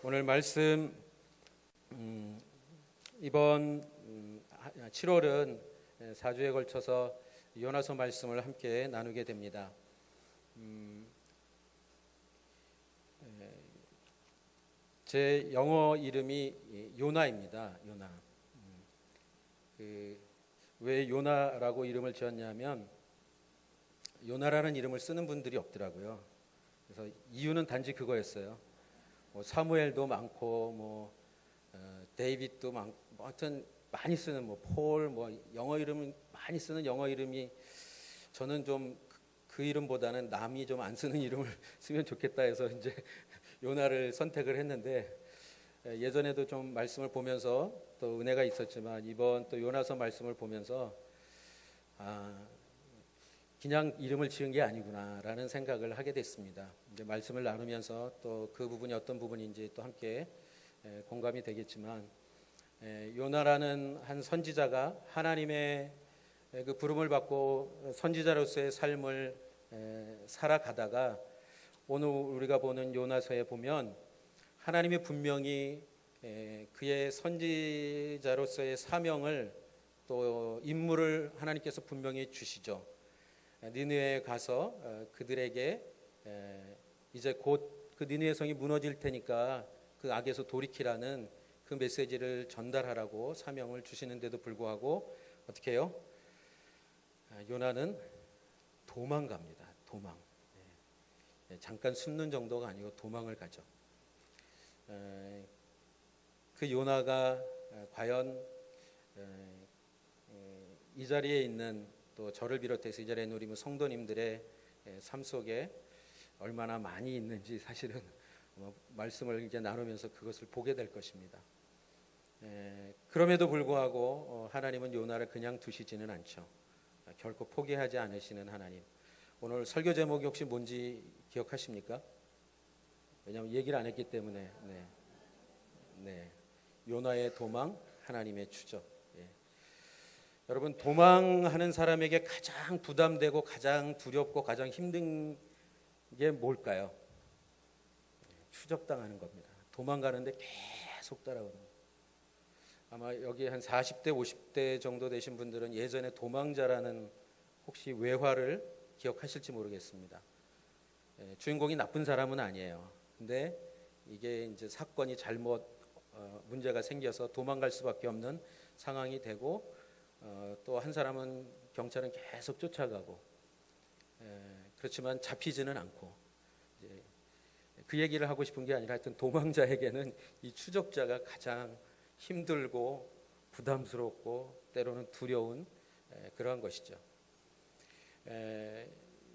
오늘 말씀 이번 7월은 4주에 걸쳐서 요나서 말씀을 함께 나누게 됩니다. 제 영어 이름이 요나입니다. 요나. 왜 요나라고 이름을 지었냐면 요나라는 이름을 쓰는 분들이 없더라고요. 그래서 이유는 단지 그거였어요. 사무엘도 많고 데이빗도 많고 하여튼 많이 쓰는 폴 영어 이름 많이 쓰는 영어 이름이 저는 좀 그 이름보다는 남이 좀 안 쓰는 이름을 쓰면 좋겠다 해서 이제 요나를 선택을 했는데, 예전에도 좀 말씀을 보면서 또 은혜가 있었지만 이번 또 요나서 말씀을 보면서 그냥 이름을 지은 게 아니구나라는 생각을 하게 됐습니다. 이제 말씀을 나누면서 또 그 부분이 어떤 부분인지 또 함께 공감이 되겠지만, 요나라는 한 선지자가 하나님의 그 부름을 받고 선지자로서의 삶을 살아가다가 오늘 우리가 보는 요나서에 보면 하나님이 분명히 그의 선지자로서의 사명을 또 임무를 하나님께서 분명히 주시죠. 니느웨에 가서 그들에게 이제 곧 그 니느웨 성이 무너질 테니까 그 악에서 돌이키라는 그 메시지를 전달하라고 사명을 주시는데도 불구하고 어떻게 해요? 요나는 도망갑니다. 도망. 잠깐 숨는 정도가 아니고 도망을 가죠. 그 요나가 과연 이 자리에 있는 또 저를 비롯해서 이 자리에 있는 우리 성도님들의 삶 속에 얼마나 많이 있는지 사실은 말씀을 이제 나누면서 그것을 보게 될 것입니다. 그럼에도 불구하고 하나님은 요나를 그냥 두시지는 않죠. 결코 포기하지 않으시는 하나님. 오늘 설교 제목이 혹시 뭔지 기억하십니까? 왜냐하면 얘기를 안 했기 때문에. 요나의 도망, 하나님의 추적. 여러분, 도망하는 사람에게 가장 부담되고 가장 두렵고 가장 힘든 게 뭘까요? 추적당하는 겁니다. 도망가는데 계속 따라오는 거예요. 아마 여기 한 40대 50대 정도 되신 분들은 예전에 도망자라는 혹시 외화를 기억하실지 모르겠습니다. 주인공이 나쁜 사람은 아니에요. 근데 이게 이제 사건이 잘못 문제가 생겨서 도망갈 수밖에 없는 상황이 되고, 또 한 사람은 경찰은 계속 쫓아가고, 그렇지만 잡히지는 않고, 이제 그 얘기를 하고 싶은 게 아니라 하여튼 도망자에게는 이 추적자가 가장 힘들고 부담스럽고 때로는 두려운 그러한 것이죠.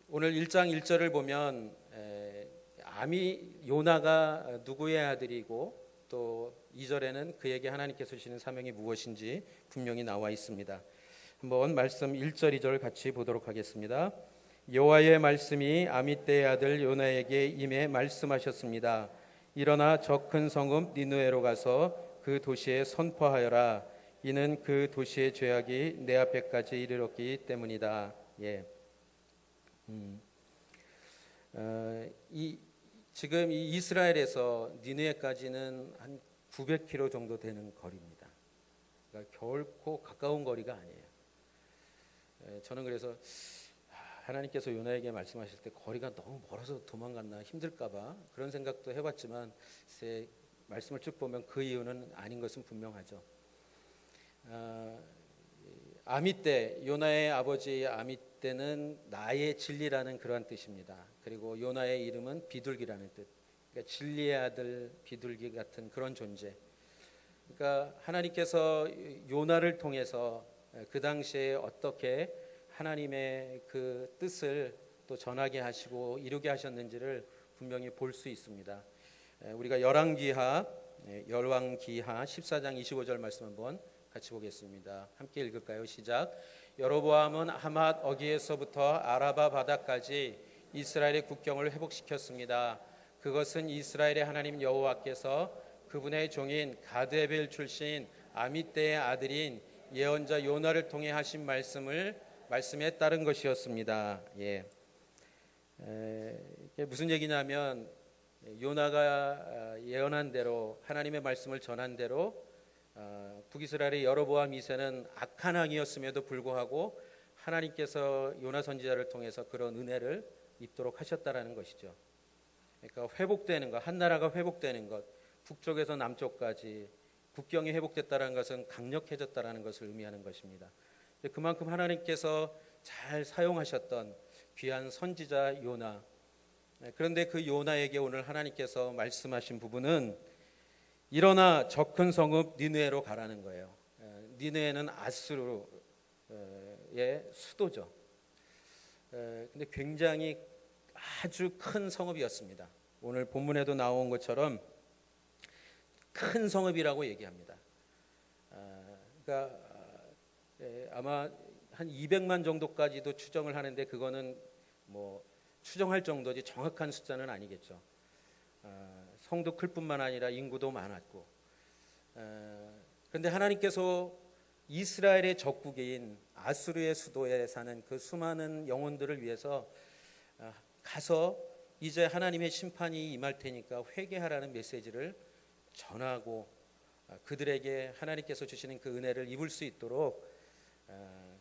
오늘 1장 1절을 보면 요나가 누구의 아들이고 또 2절에는 그에게 하나님께서 주시는 사명이 무엇인지 분명히 나와 있습니다. 한번 말씀 1절 2절 같이 보도록 하겠습니다. 여호와의 말씀이 아미떼의 아들 요나에게 임해 말씀하셨습니다. 일어나 저 큰 성읍 니느웨로 가서 그 도시에 선포하여라. 이는 그 도시의 죄악이 내 앞에까지 이르렀기 때문이다. 지금 이 이스라엘에서 니느웨까지는 한 900km 정도 되는 거리입니다. 그러니까 결코 가까운 거리가 아니에요. 저는 그래서 하나님께서 요나에게 말씀하실 때 거리가 너무 멀어서 도망갔나 힘들까봐 그런 생각도 해봤지만 말씀을 쭉 보면 그 이유는 아닌 것은 분명하죠. 아미떼, 요나의 아버지 아미떼는 나의 진리라는 그러한 뜻입니다. 그리고 요나의 이름은 비둘기라는 뜻. 그러니까 진리의 아들, 비둘기 같은 그런 존재. 그러니까 하나님께서 요나를 통해서 그 당시에 어떻게 하나님의 그 뜻을 또 전하게 하시고 이루게 하셨는지를 분명히 볼 수 있습니다. 우리가 열왕기하 14장 25절 말씀 한번 같이 보겠습니다. 함께 읽을까요? 시작. 여로보암은 하맛 어기에서부터 아라바 바다까지 이스라엘의 국경을 회복시켰습니다. 그것은 이스라엘의 하나님 여호와께서 그분의 종인 가드에벨 출신 아미떼의 아들인 예언자 요나를 통해 하신 말씀에 따른 것이었습니다. 이게 무슨 얘기냐면 요나가 예언한 대로 하나님의 말씀을 전한 대로 북이스라엘의 여로보암 2세는 악한 왕이었음에도 불구하고 하나님께서 요나 선지자를 통해서 그런 은혜를 입도록 하셨다라는 것이죠. 그러니까 회복되는 것, 한 나라가 회복되는 것, 북쪽에서 남쪽까지 국경이 회복됐다는 것은 강력해졌다는 것을 의미하는 것입니다. 그만큼 하나님께서 잘 사용하셨던 귀한 선지자 요나. 그런데 그 요나에게 오늘 하나님께서 말씀하신 부분은 일어나 저 큰 성읍 니느웨로 가라는 거예요. 니느웨는 아수르의 수도죠. 근데 굉장히 아주 큰 성읍이었습니다. 오늘 본문에도 나온 것처럼 큰 성읍이라고 얘기합니다. 그러니까 아마 한 200만 정도까지도 추정을 하는데 그거는 뭐 추정할 정도지 정확한 숫자는 아니겠죠. 성도 클 뿐만 아니라 인구도 많았고, 그런데 하나님께서 이스라엘의 적국인 아수르의 수도에 사는 그 수많은 영혼들을 위해서 가서 이제 하나님의 심판이 임할 테니까 회개하라는 메시지를 전하고 그들에게 하나님께서 주시는 그 은혜를 입을 수 있도록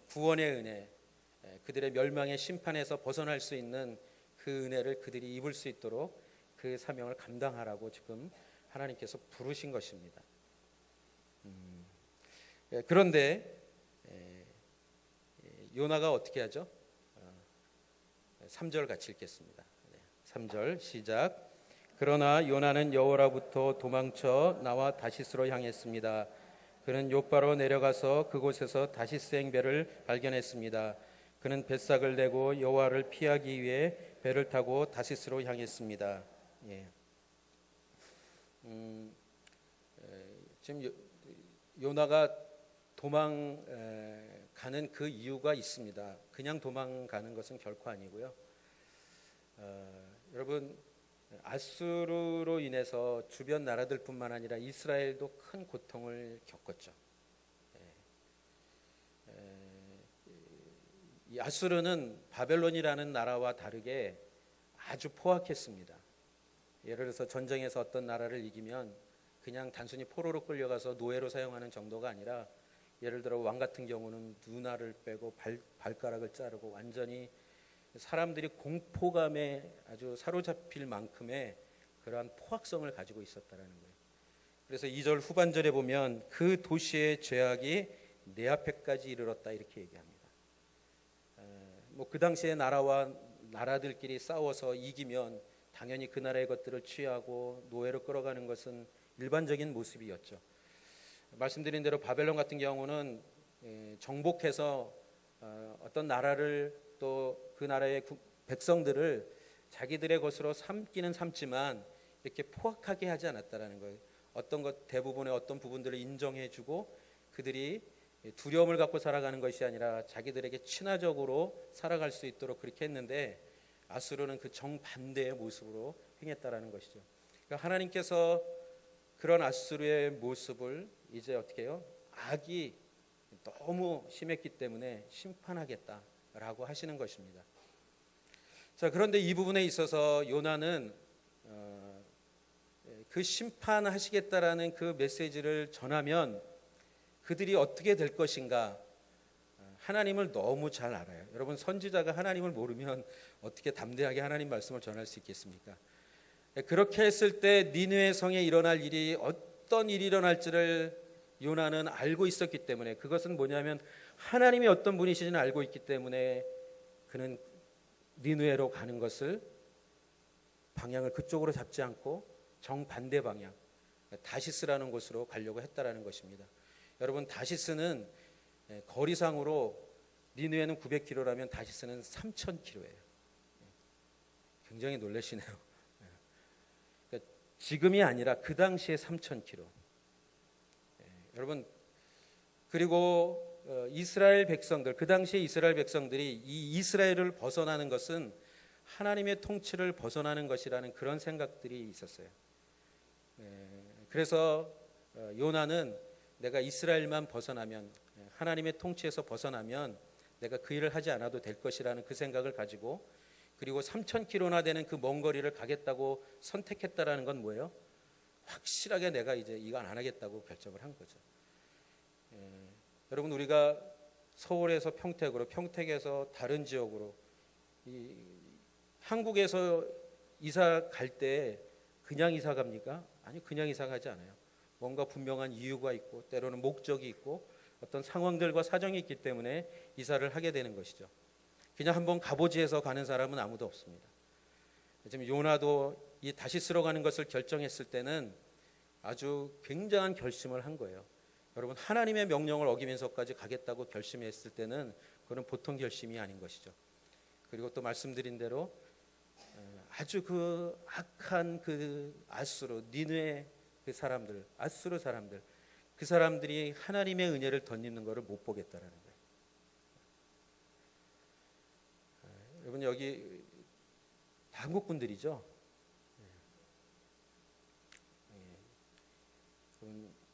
구원의 은혜, 그들의 멸망의 심판에서 벗어날 수 있는 그 은혜를 그들이 입을 수 있도록 그 사명을 감당하라고 지금 하나님께서 부르신 것입니다. 그런데 요나가 어떻게 하죠? 3절 같이 읽겠습니다. 3절 시작. 그러나 요나는 여호와로부터 도망쳐 나와 다시스로 향했습니다. 그는 욥바로 내려가서 그곳에서 다시스행 배를 발견했습니다. 그는 뱃삭을 내고 여호와를 피하기 위해 배를 타고 다시스로 향했습니다. 지금 요나가 도망가는 그 이유가 있습니다. 그냥 도망가는 것은 결코 아니고요. 여러분, 아수르로 인해서 주변 나라들뿐만 아니라 이스라엘도 큰 고통을 겪었죠. 이 아수르는 바벨론이라는 나라와 다르게 아주 포악했습니다. 예를 들어서 전쟁에서 어떤 나라를 이기면 그냥 단순히 포로로 끌려가서 노예로 사용하는 정도가 아니라, 예를 들어 왕 같은 경우는 눈알을 빼고 발가락을 자르고 완전히 사람들이 공포감에 아주 사로잡힐 만큼의 그러한 포악성을 가지고 있었다는 거예요. 그래서 2절 후반절에 보면 그 도시의 죄악이 내 앞에까지 이르렀다 이렇게 얘기합니다. 그 당시에 나라들끼리 싸워서 이기면 당연히 그 나라의 것들을 취하고 노예로 끌어가는 것은 일반적인 모습이었죠. 말씀드린 대로 바벨론 같은 경우는 정복해서 어떤 나라를 또 그 나라의 백성들을 자기들의 것으로 삼기는 삼지만 이렇게 포악하게 하지 않았다라는 거예요. 어떤 것 대부분의 어떤 부분들을 인정해주고 그들이 두려움을 갖고 살아가는 것이 아니라 자기들에게 친화적으로 살아갈 수 있도록 그렇게 했는데, 아수르는 그 정반대의 모습으로 행했다라는 것이죠. 그러니까 하나님께서 그런 아수르의 모습을 이제 어떻게 해요? 악이 너무 심했기 때문에 심판하겠다라고 하시는 것입니다. 자, 그런데 이 부분에 있어서 요나는 그 심판하시겠다라는 그 메시지를 전하면 그들이 어떻게 될 것인가, 하나님을 너무 잘 알아요. 여러분, 선지자가 하나님을 모르면 어떻게 담대하게 하나님 말씀을 전할 수 있겠습니까? 그렇게 했을 때 니느웨 성에 일어날 일이 어떤 일이 일어날지를 요나는 알고 있었기 때문에, 그것은 뭐냐면 하나님이 어떤 분이신지는 알고 있기 때문에 그는 니느웨로 가는 것을 방향을 그쪽으로 잡지 않고 정반대 방향 다시스라는 곳으로 가려고 했다라는 것입니다. 여러분, 다시스는 거리상으로 니느웨는 900km라면 다시스는 3000km예요. 굉장히 놀라시네요. 그러니까 지금이 아니라 그 당시에 3000km. 여러분, 그리고 이스라엘 백성들, 그 당시에 이스라엘 백성들이 이 이스라엘을 벗어나는 것은 하나님의 통치를 벗어나는 것이라는 그런 생각들이 있었어요. 그래서 요나는 내가 이스라엘만 벗어나면, 하나님의 통치에서 벗어나면 내가 그 일을 하지 않아도 될 것이라는 그 생각을 가지고 그리고 3,000km나 되는 그 먼 거리를 가겠다고 선택했다라는 건 뭐예요? 확실하게 내가 이제 이거 안 하겠다고 결정을 한 거죠. 여러분, 우리가 서울에서 평택으로, 평택에서 다른 지역으로, 한국에서 이사 갈 때 그냥 이사 갑니까? 아니, 그냥 이사 가지 않아요. 뭔가 분명한 이유가 있고 때로는 목적이 있고 어떤 상황들과 사정이 있기 때문에 이사를 하게 되는 것이죠. 그냥 한번 가보지 해서 가는 사람은 아무도 없습니다. 지금 요나도 이 다시 쓸어가는 것을 결정했을 때는 아주 굉장한 결심을 한 거예요. 여러분, 하나님의 명령을 어기면서까지 가겠다고 결심했을 때는 그건 보통 결심이 아닌 것이죠. 그리고 또 말씀드린 대로 아주 그 악한 그 아수르, 니느웨 그 사람들, 아수르 사람들, 그 사람들이 하나님의 은혜를 덧입는 것을 못 보겠다라는 거예요. 여러분, 여기 다 한국 분들이죠.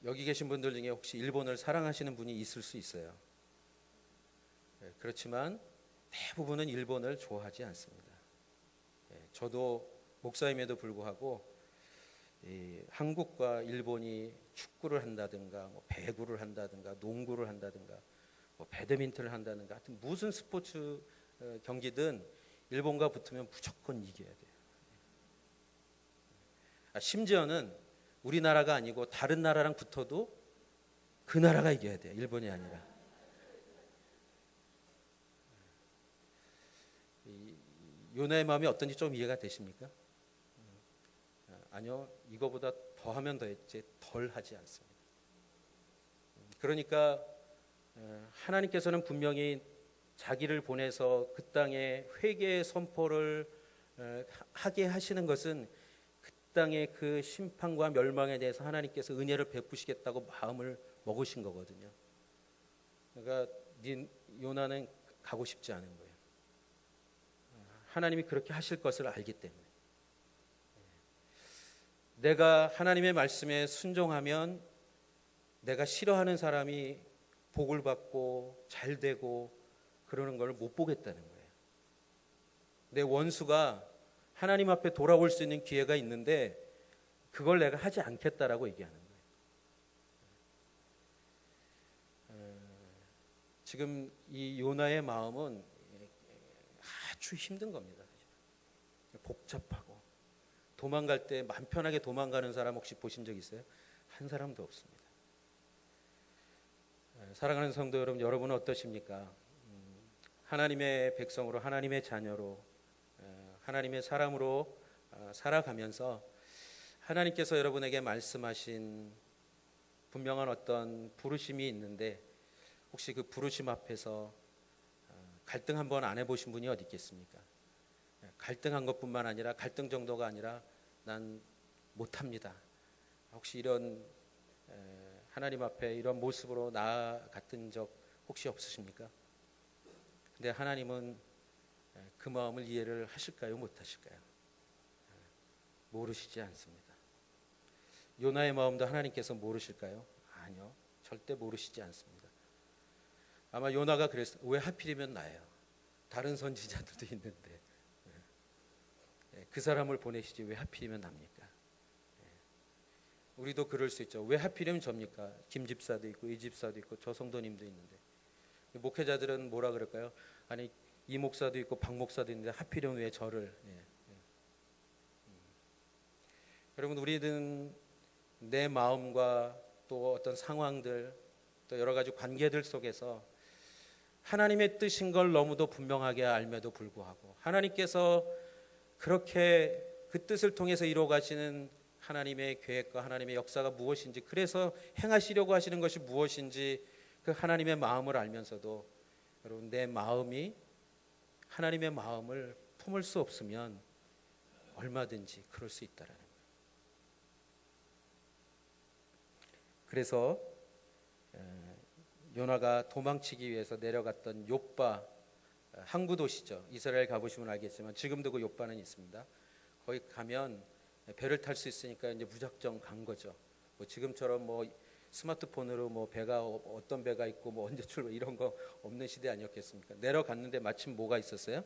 여기 계신 분들 중에 혹시 일본을 사랑하시는 분이 있을 수 있어요. 그렇지만 대부분은 일본을 좋아하지 않습니다. 저도 목사임에도 불구하고 한국과 일본이 축구를 한다든가 뭐 배구를 한다든가 농구를 한다든가 뭐 배드민턴을 한다든가 하여튼 무슨 스포츠 경기든 일본과 붙으면 무조건 이겨야 돼요. 심지어는 우리나라가 아니고 다른 나라랑 붙어도 그 나라가 이겨야 돼요. 일본이 아니라. 요나의 마음이 어떤지 좀 이해가 되십니까? 아니요, 이거보다 더 하면 더 했지 덜 하지 않습니다. 그러니까 하나님께서는 분명히 자기를 보내서 그 땅에 회개의 선포를 하게 하시는 것은 그 땅의 그 심판과 멸망에 대해서 하나님께서 은혜를 베푸시겠다고 마음을 먹으신 거거든요. 그러니까 요나는 가고 싶지 않은 거예요. 하나님이 그렇게 하실 것을 알기 때문에. 내가 하나님의 말씀에 순종하면 내가 싫어하는 사람이 복을 받고 잘 되고 그러는 걸 못 보겠다는 거예요. 내 원수가 하나님 앞에 돌아올 수 있는 기회가 있는데 그걸 내가 하지 않겠다라고 얘기하는 거예요. 지금 이 요나의 마음은 아주 힘든 겁니다. 복잡하고 도망갈 때 마음 편하게 도망가는 사람 혹시 보신 적 있어요? 한 사람도 없습니다. 사랑하는 성도 여러분, 여러분은 어떠십니까? 하나님의 백성으로, 하나님의 자녀로, 하나님의 사람으로 살아가면서 하나님께서 여러분에게 말씀하신 분명한 어떤 부르심이 있는데 혹시 그 부르심 앞에서 갈등 한번 안 해보신 분이 어디 있겠습니까? 갈등한 것뿐만 아니라 갈등 정도가 아니라 난 못합니다. 혹시 이런 하나님 앞에 이런 모습으로 나아갔던 적 혹시 없으십니까? 근데 하나님은 그 마음을 이해를 하실까요? 못하실까요? 모르시지 않습니다. 요나의 마음도 하나님께서 모르실까요? 아니요, 절대 모르시지 않습니다. 아마 요나가 그랬어요. 왜 하필이면 나예요? 다른 선지자들도 있는데 그 사람을 보내시지 왜 하필이면 납니까? 우리도 그럴 수 있죠. 왜 하필이면 접니까? 김 집사도 있고 이 집사도 있고 저 성도님도 있는데 목회자들은 뭐라 그럴까요? 아니 이 목사도 있고 박 목사도 있는데 하필이면 왜 저를? 여러분, 우리는 내 마음과 또 어떤 상황들 또 여러 가지 관계들 속에서 하나님의 뜻인 걸 너무도 분명하게 알면도 불구하고 하나님께서 그렇게 그 뜻을 통해서 이루어 가시는 하나님의 계획과 하나님의 역사가 무엇인지, 그래서 행하시려고 하시는 것이 무엇인지 그 하나님의 마음을 알면서도 여러분, 내 마음이 하나님의 마음을 품을 수 없으면 얼마든지 그럴 수 있다라는 거예요. 그래서 요나가 도망치기 위해서 내려갔던 욥바 항구 도시죠. 이스라엘 가보시면 알겠지만 지금도 그 욥바는 있습니다. 거기 가면 배를 탈 수 있으니까 이제 무작정 간 거죠. 뭐 지금처럼 뭐 스마트폰으로 뭐 배가 어떤 배가 있고 뭐 언제 출발 이런 거 없는 시대 아니었겠습니까? 내려갔는데 마침 뭐가 있었어요?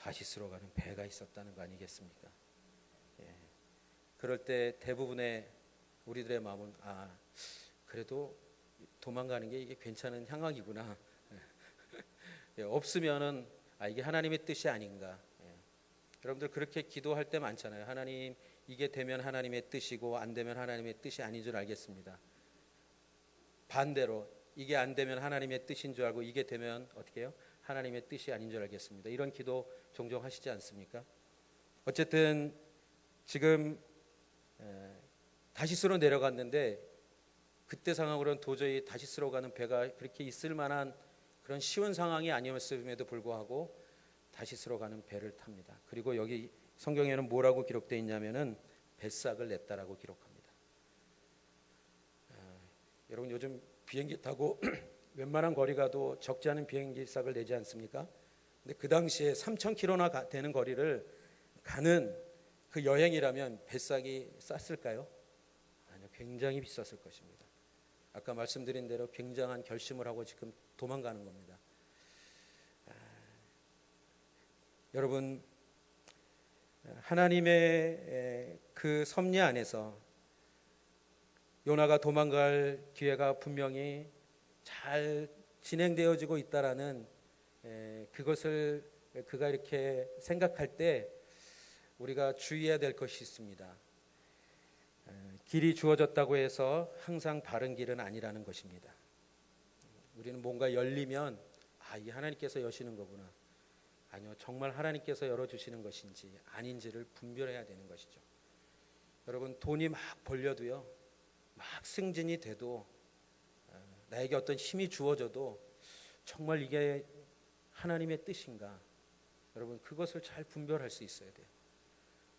다시스로 가는 배가 있었다는 거 아니겠습니까? 예. 그럴 때 대부분의 우리들의 마음은 그래도 도망가는 게 이게 괜찮은 향락이구나. 예. 없으면은 이게 하나님의 뜻이 아닌가. 예. 여러분들 그렇게 기도할 때 많잖아요. 하나님, 이게 되면 하나님의 뜻이고 안 되면 하나님의 뜻이 아닌 줄 알겠습니다. 반대로 이게 안 되면 하나님의 뜻인 줄 알고 이게 되면 어떻게 해요? 하나님의 뜻이 아닌 줄 알겠습니다. 이런 기도 종종 하시지 않습니까? 어쨌든 지금 다시스로 내려갔는데 그때 상황으로는 도저히 다시스로 가는 배가 그렇게 있을 만한 그런 쉬운 상황이 아니었음에도 불구하고 다시스로 가는 배를 탑니다. 그리고 여기 성경에는 뭐라고 기록되어 있냐면은 뱃삭을 냈다라고 기록합니다. 여러분 요즘 비행기 타고 웬만한 거리 가도 적지 않은 비행기 싹을 내지 않습니까? 근데 그 당시에 3,000km나 되는 거리를 가는 그 여행이라면 뱃삭이 쌌을까요? 아니요, 굉장히 비쌌을 것입니다. 아까 말씀드린 대로 굉장한 결심을 하고 지금 도망가는 겁니다. 여러분, 하나님의 그 섭리 안에서 요나가 도망갈 기회가 분명히 잘 진행되어지고 있다라는 그것을 그가 이렇게 생각할 때 우리가 주의해야 될 것이 있습니다. 길이 주어졌다고 해서 항상 바른 길은 아니라는 것입니다. 우리는 뭔가 열리면 이 하나님께서 여시는 거구나. 아니요, 정말 하나님께서 열어주시는 것인지 아닌지를 분별해야 되는 것이죠. 여러분, 돈이 막 벌려도요, 막 승진이 돼도 나에게 어떤 힘이 주어져도 정말 이게 하나님의 뜻인가? 여러분, 그것을 잘 분별할 수 있어야 돼요.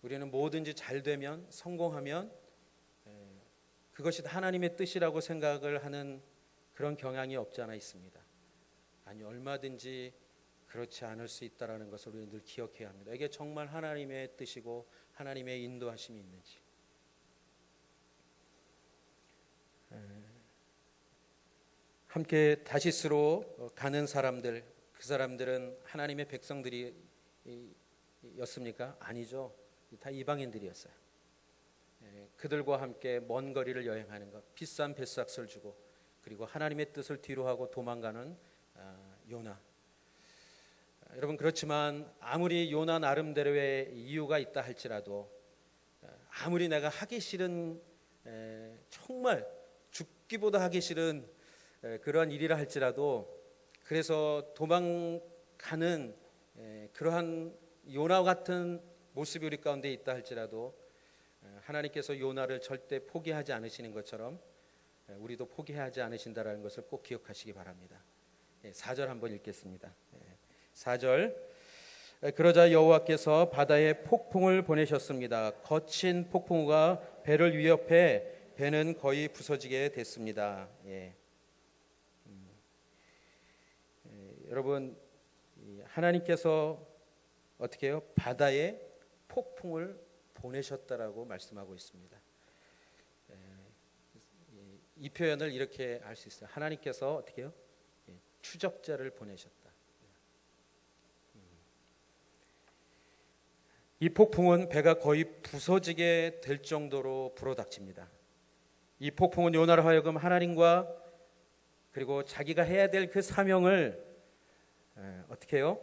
우리는 뭐든지 잘 되면, 성공하면 그것이 하나님의 뜻이라고 생각을 하는 그런 경향이 없지 않아 있습니다. 아니, 얼마든지 그렇지 않을 수 있다는 것을 우리는 늘 기억해야 합니다. 이게 정말 하나님의 뜻이고 하나님의 인도하심이 있는지. 함께 다시스로 가는 사람들, 그 사람들은 하나님의 백성들이었습니까? 아니죠. 다 이방인들이었어요. 그들과 함께 먼 거리를 여행하는 것, 비싼 뱃삭을 주고 그리고 하나님의 뜻을 뒤로 하고 도망가는 요나. 여러분, 그렇지만 아무리 요나 나름대로의 이유가 있다 할지라도, 아무리 내가 하기 싫은, 정말 죽기보다 하기 싫은 그러한 일이라 할지라도, 그래서 도망가는 그러한 요나 같은 모습이 우리 가운데 있다 할지라도 하나님께서 요나를 절대 포기하지 않으시는 것처럼 우리도 포기하지 않으신다라는 것을 꼭 기억하시기 바랍니다. 4절 한번 읽겠습니다. 4절, 그러자 여호와께서 바다에 폭풍을 보내셨습니다. 거친 폭풍우가 배를 위협해 배는 거의 부서지게 됐습니다. 여러분, 하나님께서 어떻게 해요? 바다에 폭풍을 보내셨다라고 말씀하고 있습니다. 이 표현을 이렇게 할 수 있어요. 하나님께서 어떻게 해요? 추적자를 보내셨다. 이 폭풍은 배가 거의 부서지게 될 정도로 불어닥칩니다. 이 폭풍은 요나로 하여금 하나님과 그리고 자기가 해야 될 그 사명을 어떻게 해요?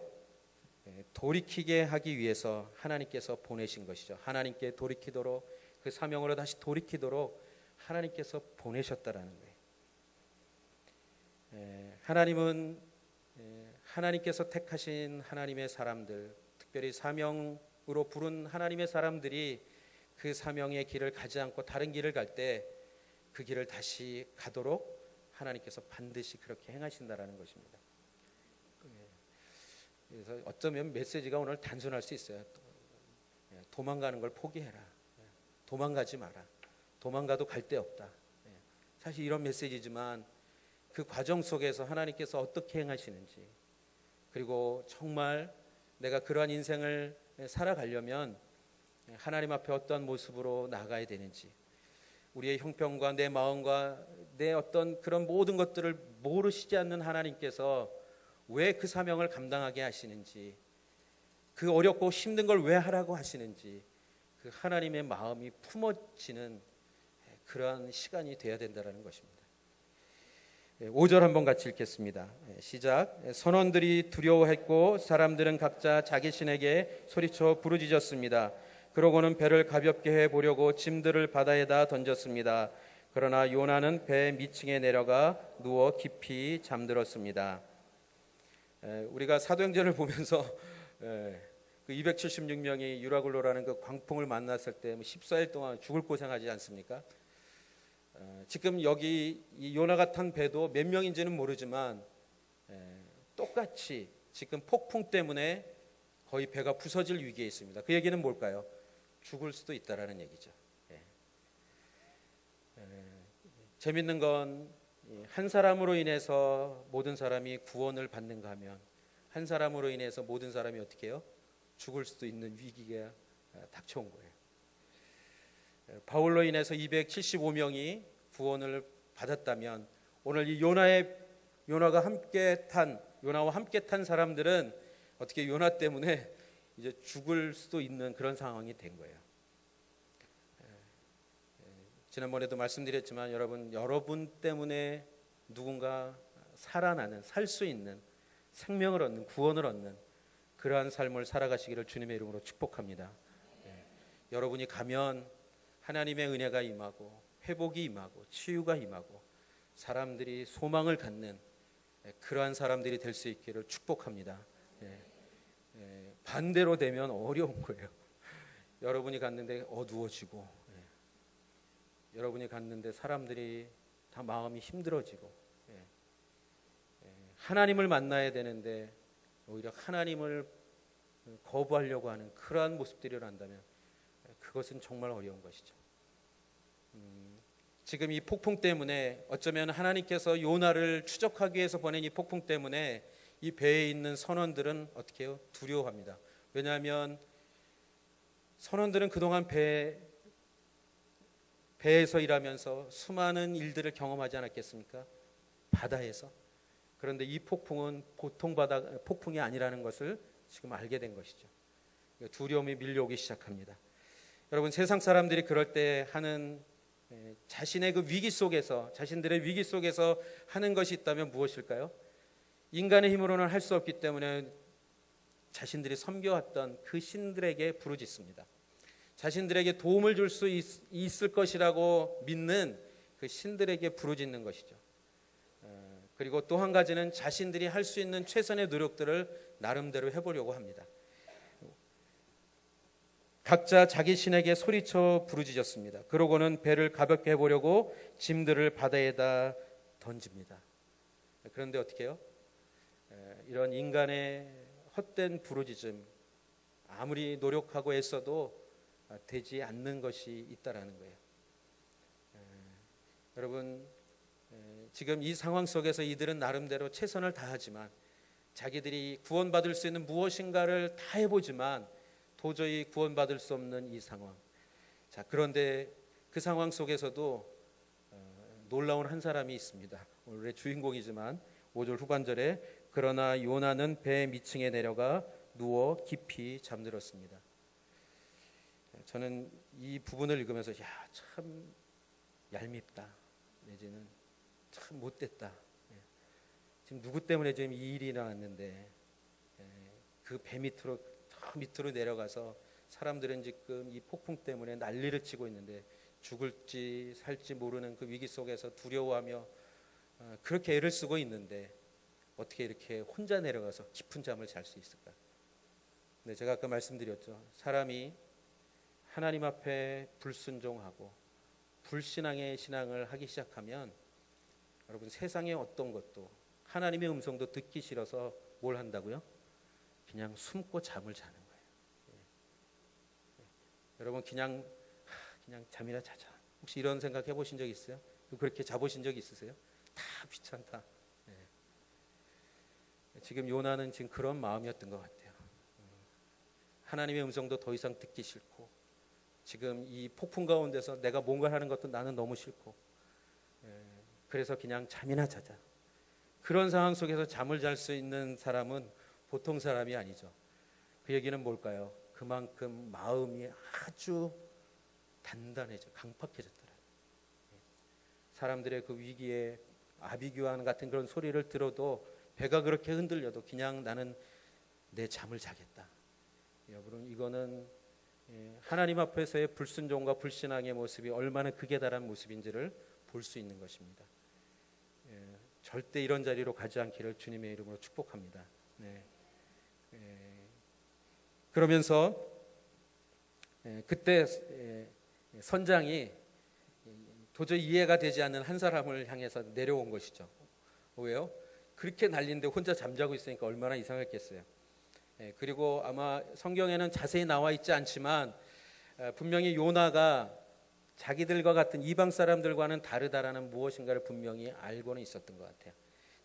돌이키게 하기 위해서 하나님께서 보내신 것이죠. 하나님께 돌이키도록, 그 사명으로 다시 돌이키도록 하나님께서 보내셨다라는 거예요. 하나님은 하나님께서 택하신 하나님의 사람들, 특별히 사명으로 부른 하나님의 사람들이 그 사명의 길을 가지 않고 다른 길을 갈 때 그 길을 다시 가도록 하나님께서 반드시 그렇게 행하신다라는 것입니다. 그래서 어쩌면 메시지가 오늘 단순할 수 있어요. 도망가는 걸 포기해라. 도망가지 마라. 도망가도 갈 데 없다. 사실 이런 메시지지만 그 과정 속에서 하나님께서 어떻게 행하시는지, 그리고 정말 내가 그러한 인생을 살아가려면 하나님 앞에 어떤 모습으로 나아가야 되는지, 우리의 형편과 내 마음과 내 어떤 그런 모든 것들을 모르시지 않는 하나님께서 왜 그 사명을 감당하게 하시는지, 그 어렵고 힘든 걸 왜 하라고 하시는지 그 하나님의 마음이 품어지는 그러한 시간이 되어야 된다는 것입니다. 5절 한번 같이 읽겠습니다. 시작. 선원들이 두려워했고 사람들은 각자 자기 신에게 소리쳐 부르짖었습니다. 그러고는 배를 가볍게 해보려고 짐들을 바다에다 던졌습니다. 그러나 요나는 배 밑층에 내려가 누워 깊이 잠들었습니다. 우리가 사도행전을 보면서 그 276명이 유라굴로라는 그 광풍을 만났을 때 14일 동안 죽을 고생하지 않습니까? 지금 여기 이 요나가 탄 배도 몇 명인지는 모르지만 똑같이 지금 폭풍 때문에 거의 배가 부서질 위기에 있습니다. 그 얘기는 뭘까요? 죽을 수도 있다라는 얘기죠. 재밌는 건 한 사람으로 인해서 모든 사람이 구원을 받는가 하면 한 사람으로 인해서 모든 사람이 어떻게 해요? 죽을 수도 있는 위기가 닥쳐온 거예요. 바울로 인해서 275명이 구원을 받았다면 오늘 이 요나와 함께 탄 사람들은 어떻게 요나 때문에 이제 죽을 수도 있는 그런 상황이 된 거예요. 지난번에도 말씀드렸지만 여러분 때문에 누군가 살아나는, 살 수 있는, 생명을 얻는, 구원을 얻는 그러한 삶을 살아가시기를 주님의 이름으로 축복합니다. 여러분이 가면 하나님의 은혜가 임하고 회복이 임하고 치유가 임하고 사람들이 소망을 갖는 그러한 사람들이 될 수 있기를 축복합니다. 반대로 되면 어려운 거예요. 여러분이 갔는데 어두워지고 여러분이 갔는데 사람들이 다 마음이 힘들어지고 하나님을 만나야 되는데 오히려 하나님을 거부하려고 하는 그러한 모습들이 난다면 그것은 정말 어려운 것이죠. 지금 이 폭풍 때문에 어쩌면 하나님께서 요나를 추적하기 위해서 보낸 이 폭풍 때문에 이 배에 있는 선원들은 어떻게 해요? 두려워합니다. 왜냐하면 선원들은 그동안 배에서 일하면서 수많은 일들을 경험하지 않았겠습니까? 바다에서. 그런데 이 폭풍은 보통 폭풍이 아니라는 것을 지금 알게 된 것이죠. 두려움이 밀려오기 시작합니다. 여러분, 세상 사람들이 그럴 때 하는 자신의 그 위기 속에서, 자신들의 위기 속에서 하는 것이 있다면 무엇일까요? 인간의 힘으로는 할 수 없기 때문에 자신들이 섬겨왔던 그 신들에게 부르짖습니다. 자신들에게 도움을 줄 수 있을 것이라고 믿는 그 신들에게 부르짖는 것이죠. 그리고 또 한 가지는 자신들이 할 수 있는 최선의 노력들을 나름대로 해보려고 합니다. 각자 자기 신에게 소리쳐 부르짖었습니다. 그러고는 배를 가볍게 해보려고 짐들을 바다에다 던집니다. 그런데 어떻게 해요? 이런 인간의 헛된 부르짖음, 아무리 노력하고 애써도 되지 않는 것이 있다라는 거예요. 여러분, 지금 이 상황 속에서 이들은 나름대로 최선을 다하지만 자기들이 구원받을 수 있는 무엇인가를 다 해보지만 도저히 구원받을 수 없는 이 상황. 자, 그런데 그 상황 속에서도 놀라운 한 사람이 있습니다. 오늘의 주인공이지만 5절 후반절에 그러나 요나는 배 밑층에 내려가 누워 깊이 잠들었습니다. 저는 이 부분을 읽으면서 참 얄밉다, 내지는 참 못됐다. 지금 누구 때문에 지금 이 일이 일어났는데 그 배 밑으로 더 밑으로 내려가서 사람들은 지금 이 폭풍 때문에 난리를 치고 있는데 죽을지 살지 모르는 그 위기 속에서 두려워하며 그렇게 애를 쓰고 있는데 어떻게 이렇게 혼자 내려가서 깊은 잠을 잘 수 있을까? 네, 제가 아까 말씀드렸죠. 사람이 하나님 앞에 불순종하고 불신앙의 신앙을 하기 시작하면 여러분 세상의 어떤 것도 하나님의 음성도 듣기 싫어서 뭘 한다고요? 그냥 숨고 잠을 자는 거예요. 여러분 그냥 잠이나 자자. 혹시 이런 생각 해보신 적 있어요? 그렇게 자보신 적 있으세요? 다 귀찮다. 지금 요나는 지금 그런 마음이었던 것 같아요. 하나님의 음성도 더 이상 듣기 싫고 지금 이 폭풍 가운데서 내가 뭔가를 하는 것도 나는 너무 싫고 그래서 그냥 잠이나 자자. 그런 상황 속에서 잠을 잘 수 있는 사람은 보통 사람이 아니죠. 그 얘기는 뭘까요? 그만큼 마음이 아주 단단해져, 강팍해졌더라. 사람들의 그 위기에 아비규환 같은 그런 소리를 들어도 배가 그렇게 흔들려도 그냥 나는 내 잠을 자겠다. 여러분, 이거는 하나님 앞에서의 불순종과 불신앙의 모습이 얼마나 극에 달한 모습인지를 볼 수 있는 것입니다. 절대 이런 자리로 가지 않기를 주님의 이름으로 축복합니다. 네. 그러면서 그때 선장이 도저히 이해가 되지 않는 한 사람을 향해서 내려온 것이죠. 왜요? 그렇게 난리인데 혼자 잠자고 있으니까 얼마나 이상했겠어요. 그리고 아마 성경에는 자세히 나와 있지 않지만 분명히 요나가 자기들과 같은 이방 사람들과는 다르다라는 무엇인가를 분명히 알고는 있었던 것 같아요.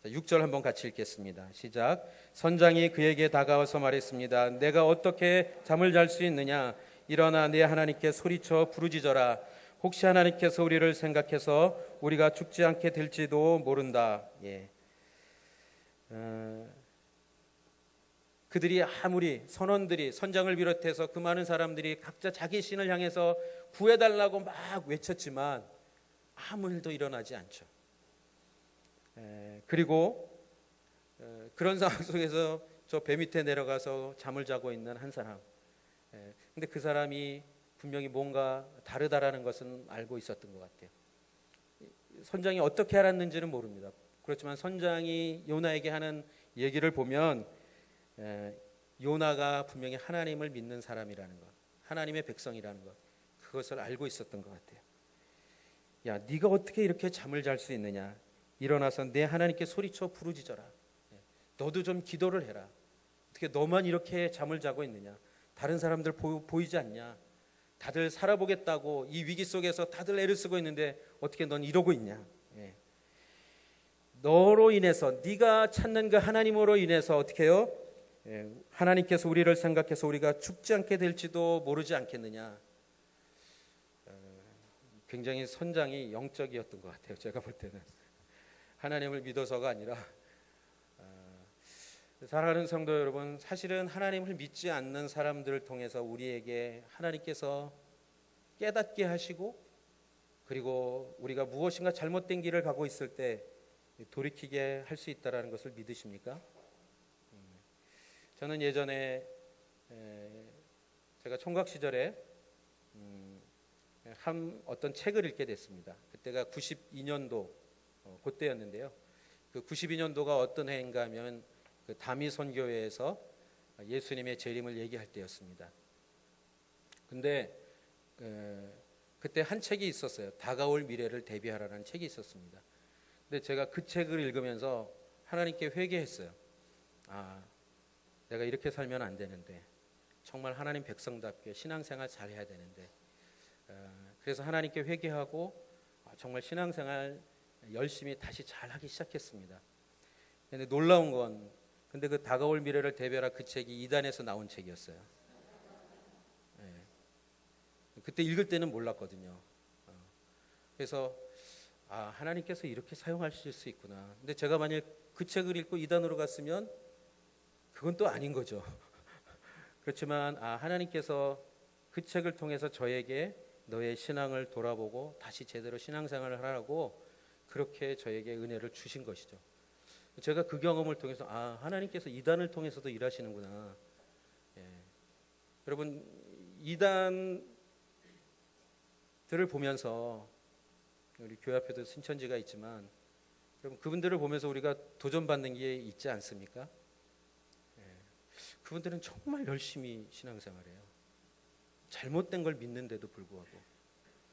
6절 한번 같이 읽겠습니다. 시작. 선장이 그에게 다가와서 말했습니다. 내가 어떻게 잠을 잘 수 있느냐? 일어나 내 하나님께 소리쳐 부르짖어라. 혹시 하나님께서 우리를 생각해서 우리가 죽지 않게 될지도 모른다. 그들이 아무리 선원들이 선장을 비롯해서 그 많은 사람들이 각자 자기 신을 향해서 구해달라고 막 외쳤지만 아무 일도 일어나지 않죠. 그리고 그런 상황 속에서 저 배 밑에 내려가서 잠을 자고 있는 한 사람. 근데 그 사람이 분명히 뭔가 다르다라는 것은 알고 있었던 것 같아요. 선장이 어떻게 알았는지는 모릅니다. 그렇지만 선장이 요나에게 하는 얘기를 보면 요나가 분명히 하나님을 믿는 사람이라는 것, 하나님의 백성이라는 것, 그것을 알고 있었던 것 같아요. 야, 네가 어떻게 이렇게 잠을 잘 수 있느냐? 일어나서 내 하나님께 소리쳐 부르짖어라. 너도 좀 기도를 해라. 어떻게 너만 이렇게 잠을 자고 있느냐? 다른 사람들 보이지 않냐? 다들 살아보겠다고 이 위기 속에서 다들 애를 쓰고 있는데 어떻게 넌 이러고 있냐? 너로 인해서 네가 찾는 그 하나님으로 인해서 어떻게 해요? 하나님께서 우리를 생각해서 우리가 죽지 않게 될지도 모르지 않겠느냐? 굉장히 선장이 영적이었던 것 같아요. 제가 볼 때는 하나님을 믿어서가 아니라 사랑하는 성도 여러분, 사실은 하나님을 믿지 않는 사람들을 통해서 우리에게 하나님께서 깨닫게 하시고 그리고 우리가 무엇인가 잘못된 길을 가고 있을 때 돌이키게 할 수 있다는 것을 믿으십니까? 저는 예전에 제가 총각 시절에 어떤 책을 읽게 됐습니다. 그때가 92년도 그때였는데요. 그 92년도가 어떤 해인가 하면 그 다미 선교회에서 예수님의 재림을 얘기할 때였습니다. 근데 그때 한 책이 있었어요. 다가올 미래를 대비하라는 책이 있었습니다. 근데 제가 그 책을 읽으면서 하나님께 회개했어요. 내가 이렇게 살면 안 되는데, 정말 하나님 백성답게 신앙생활 잘 해야 되는데, 그래서 하나님께 회개하고 정말 신앙생활 열심히 다시 잘 하기 시작했습니다. 근데 놀라운 건, 근데 그 다가올 미래를 대비하라 그 책이 이단에서 나온 책이었어요. 그때 읽을 때는 몰랐거든요. 그래서 하나님께서 이렇게 사용하실 수 있구나. 근데 제가 만약 그 책을 읽고 이단으로 갔으면 그건 또 아닌 거죠. 그렇지만 하나님께서 그 책을 통해서 저에게 너의 신앙을 돌아보고 다시 제대로 신앙생활을 하라고 그렇게 저에게 은혜를 주신 것이죠. 제가 그 경험을 통해서 하나님께서 이단을 통해서도 일하시는구나. 여러분, 이단들을 보면서 우리 교회 앞에도 신천지가 있지만 여러분, 그분들을 보면서 우리가 도전받는 게 있지 않습니까? 그분들은 정말 열심히 신앙생활해요. 잘못된 걸 믿는데도 불구하고.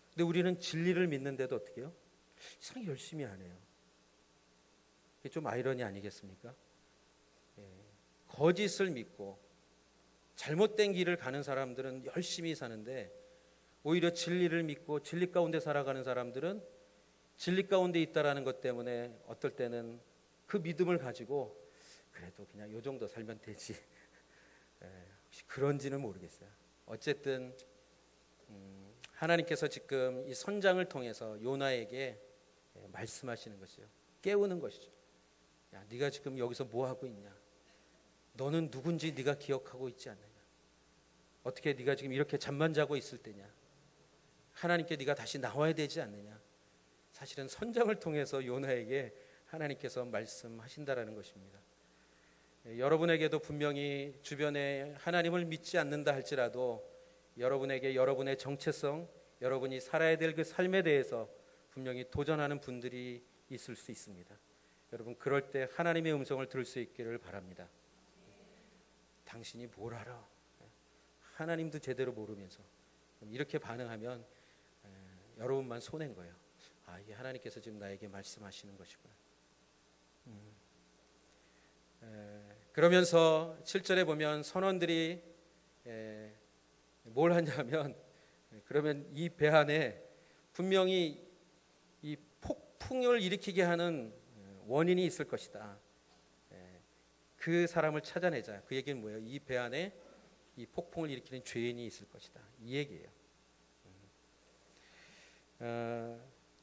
근데 우리는 진리를 믿는데도 어떻게 해요? 이상하게 열심히 안 해요. 이게 좀 아이러니 아니겠습니까? 거짓을 믿고 잘못된 길을 가는 사람들은 열심히 사는데 오히려 진리를 믿고 진리 가운데 살아가는 사람들은 진리 가운데 있다라는 것 때문에 어떨 때는 그 믿음을 가지고 그래도 그냥 요 정도 살면 되지. 혹시 그런지는 모르겠어요. 어쨌든 하나님께서 지금 이 선장을 통해서 요나에게 말씀하시는 것이죠. 깨우는 것이죠. 야, 네가 지금 여기서 뭐 하고 있냐? 너는 누군지 네가 기억하고 있지 않느냐? 어떻게 네가 지금 이렇게 잠만 자고 있을 때냐? 하나님께 네가 다시 나와야 되지 않느냐? 사실은 선장을 통해서 요나에게 하나님께서 말씀하신다라는 것입니다. 여러분에게도 분명히 주변에 하나님을 믿지 않는다 할지라도 여러분에게 여러분의 정체성, 여러분이 살아야 될 그 삶에 대해서 분명히 도전하는 분들이 있을 수 있습니다. 여러분, 그럴 때 하나님의 음성을 들을 수 있기를 바랍니다. 당신이 뭘 알아? 하나님도 제대로 모르면서 이렇게 반응하면 여러분만 손해인 거예요. 아, 이게 하나님께서 지금 나에게 말씀하시는 것이구나. 그러면서 7절에 보면 선원들이 뭘 하냐면, 그러면 이 배 안에 분명히 이 폭풍을 일으키게 하는 원인이 있을 것이다. 그 사람을 찾아내자. 그 얘기는 뭐예요? 이 배 안에 이 폭풍을 일으키는 죄인이 있을 것이다. 이 얘기예요.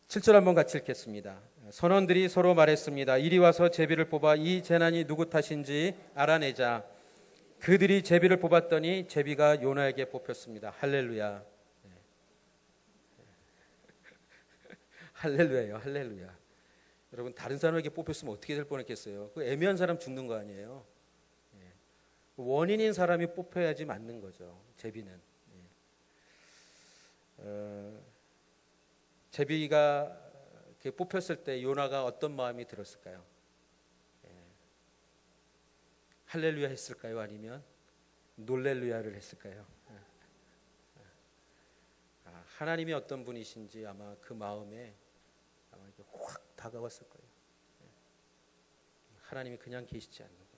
7절 한번 같이 읽겠습니다. 선원들이 서로 말했습니다. 이리 와서 제비를 뽑아 이 재난이 누구 탓인지 알아내자. 그들이 제비를 뽑았더니 제비가 요나에게 뽑혔습니다. 할렐루야. 할렐루야예요. 할렐루야. 여러분, 다른 사람에게 뽑혔으면 어떻게 될 뻔했겠어요? 그 애매한 사람 죽는 거 아니에요? 원인인 사람이 뽑혀야지 맞는 거죠. 제비는. 제비가 뽑혔을 때 요나가 어떤 마음이 들었을까요? 할렐루야 했을까요? 아니면 놀렐루야를 했을까요? 하나님이 어떤 분이신지 아마 그 마음에 아마 확 다가왔을 거예요. 하나님이 그냥 계시지 않는구나.